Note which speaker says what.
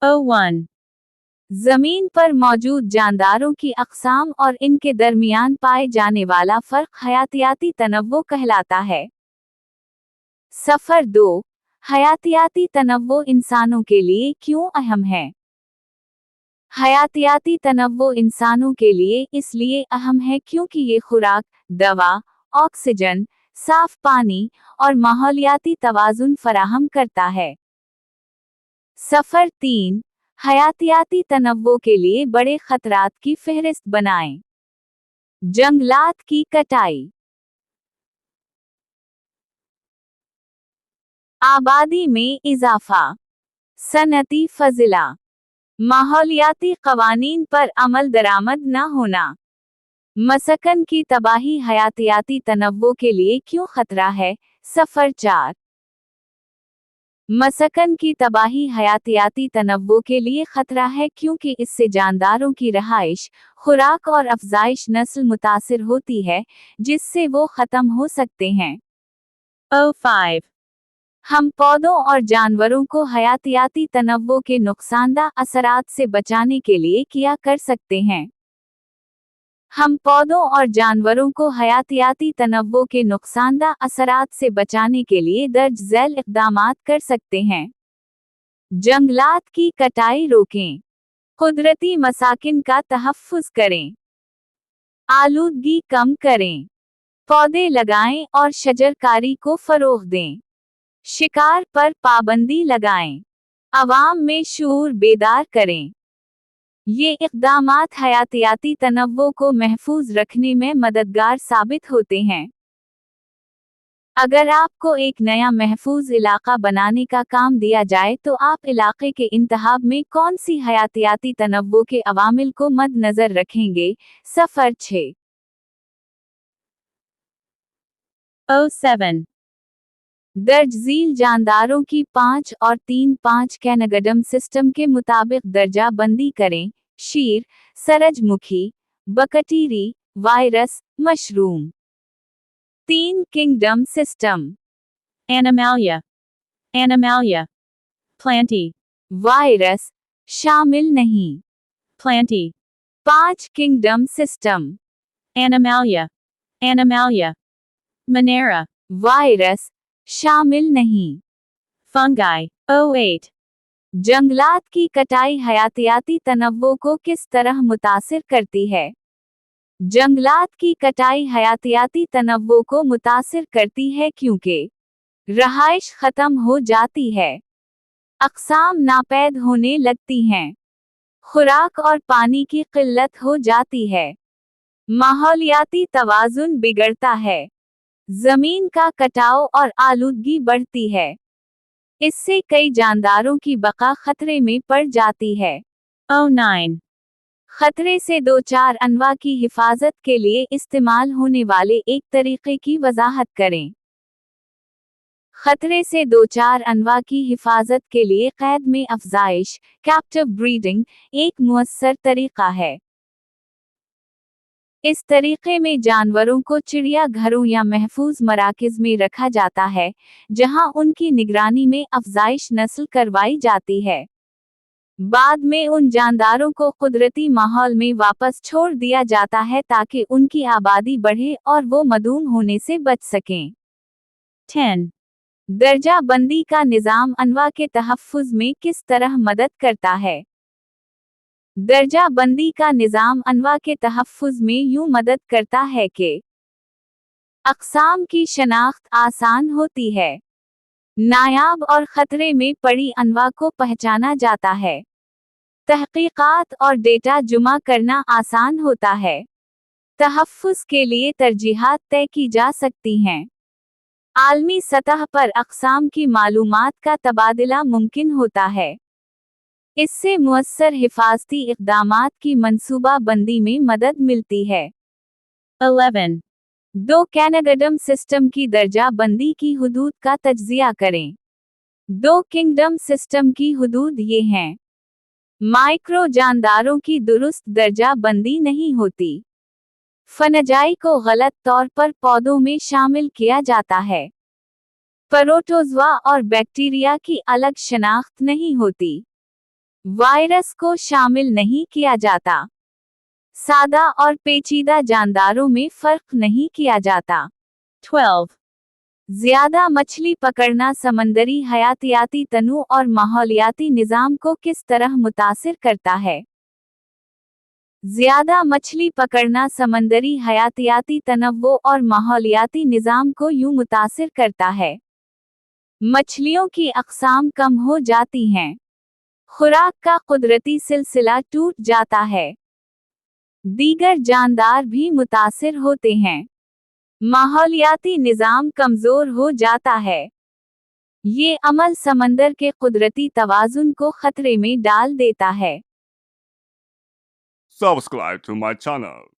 Speaker 1: 01.
Speaker 2: जमीन पर मौजूद जानदारों की अक़साम और इनके दरमियान पाए जाने वाला फ़र्क हयातियाती तनव्वुह कहलाता है। सफ़र 2, हयातियाती तनव्वुह इंसानों के लिए क्यों अहम है? हयातियाती तनव्वुह इंसानों के लिए इसलिए अहम है क्योंकि ये खुराक, दवा, ऑक्सीजन, साफ पानी और माहौलियाती तवाज़ुन फराहम करता है। सफ़र 3, हयातियाती तनव्वुह के लिए बड़े खतरात की फ़हरिस्त बनाएं। जंगलात की कटाई, आबादी में इजाफा, सनती फजिला, माहौलियाती कवानीन पर अमल दरामद न होना, मसकन की तबाही हयातियाती तनव्वुह के लिए क्यों खतरा है? सफ़र 4, मसकन की तबाही हयातियाती तनव्वुह के लिए खतरा है क्योंकि इससे जानदारों की रहाइश, खुराक और अफजाइश नस्ल मुतासिर होती है, जिससे वो ख़त्म हो सकते हैं।
Speaker 1: 05.
Speaker 2: हम पौधों और जानवरों को हयातियाती तनव्वुह के नुकसानदा असरात से बचाने के लिए क्या कर सकते हैं? हम पौधों और जानवरों को हयातियाती तनव्वुह के नुकसानदा असरात से बचाने के लिए दर्ज झैल इक़दामात कर सकते हैं। जंगलात की कटाई रोकें, कुदरती मसाकिन का तहफ़्फ़ुज़ करें, आलूदगी कम करें, पौधे लगाएं और शजरकारी को फ़रोग़ दें, शिकार पर पाबंदी लगाएं, अवाम में शऊर बेदार करें। ये इक़दामात हयातियाती तनव्वुह को महफूज रखने में मददगार साबित होते हैं। अगर आपको एक नया महफूज इलाका बनाने का काम दिया जाए तो आप इलाके के इंतखाब में कौन सी हयातियाती तनव्वुह के अवामिल को मद्देनज़र रखेंगे? सफ़र 6,
Speaker 1: 07.
Speaker 2: दर्ज झील जानदारों की 5 और 3.5 कैनगडम सिस्टम के मुताबिक दर्जा बंदी करें। शीर, सरजमुखी, bacteria, virus, mushroom. 3 kingdom system,
Speaker 1: Animalia. Animalia. Plantae.
Speaker 2: Virus शामिल नहीं।
Speaker 1: Plantae.
Speaker 2: 5 kingdom system,
Speaker 1: Animalia. Animalia. Monera.
Speaker 2: Virus शामिल नहीं।
Speaker 1: Fungi. 08.
Speaker 2: जंगलात की कटाई हयातियाती तनव्वुह को किस तरह मुतासिर करती है? जंगलात की कटाई हयातियाती तनव्वुह को मुतासिर करती है क्योंकि रहाइश ख़त्म हो जाती है, अक़साम नापैद होने लगती हैं, खुराक और पानी की क़िल्लत हो जाती है, माहौलियाती तवाज़ुन बिगड़ता है, ज़मीन का कटाव और आलूदगी बढ़ती है। इससे कई जानदारों की बका खतरे में पड़ जाती है।
Speaker 1: 09.
Speaker 2: खतरे से 2-4 अनवा की हिफाजत के लिए इस्तेमाल होने वाले एक तरीक़े की वज़ाहत करें। खतरे से 2-4 अनवा की हिफाजत के लिए क़ैद में अफ़ज़ाइश, कैप्टिव ब्रीडिंग, एक मुअस्सर तरीक़ा है। इस तरीक़े में जानवरों को चिड़िया घरों या महफूज मराकिज़ में रखा जाता है, जहां उनकी निगरानी में अफ़ज़ाइश नस्ल करवाई जाती है। बाद में उन जानदारों को कुदरती माहौल में वापस छोड़ दिया जाता है ताकि उनकी आबादी बढ़े और वो मदूम होने से बच सकें।
Speaker 1: 10.
Speaker 2: दर्जा बंदी का निज़ाम अनवा के तहफ़्फ़ुज़ में किस तरह मदद करता है? दर्जा बंदी का निज़ाम अनवा के तहफ़्फ़ुज़ में यूँ मदद करता है कि अक़साम की शनाख्त आसान होती है, नायाब और ख़तरे में पड़ी अनवा को पहचाना जाता है, तहक़ीक़ात और डेटा जुमा करना आसान होता है, तहफ़्फ़ुज़ के लिए तरजीहात तय की जा सकती हैं, आलमी सतह पर अक़साम की मालूमात का तबादला मुमकिन होता है। इससे मुअस्सर हिफाजती इक़दामात की मंसूबा बंदी में मदद मिलती है।
Speaker 1: 11.
Speaker 2: 2 कैनगडम सिस्टम की दर्जा बंदी की हुदूद का तज्ज़िया करें। 2 किंगडम सिस्टम की हुदूद ये हैं। माइक्रो जानदारों की दुरुस्त दर्जा बंदी नहीं होती। फनजाई को गलत तौर पर पौधों में शामिल किया जाता है। प्रोटोज़ोआ और बैक्टीरिया की अलग शनाख्त नहीं होती। वायरस को शामिल नहीं किया जाता। सादा और पेचीदा जानदारों में फर्क नहीं किया जाता।
Speaker 1: 12.
Speaker 2: ज्यादा मछली पकड़ना समंदरी हयातियाती तनु और माहौलियाती निज़ाम को किस तरह मुतासिर करता है? ज्यादा मछली पकड़ना समंदरी हयातियाती तनव्वो और माहौलियाती निज़ाम को यूं मुतासिर करता है। मछलियों की अक़साम कम हो जाती हैं। खुराक का कुदरती सिलसिला टूट जाता है। दीगर जानदार भी मुतासिर होते हैं। माहौलियाती निज़ाम कमज़ोर हो जाता है। ये अमल समंदर के कुदरती तवाज़ुन को खतरे में डाल देता है।
Speaker 3: Subscribe to my channel.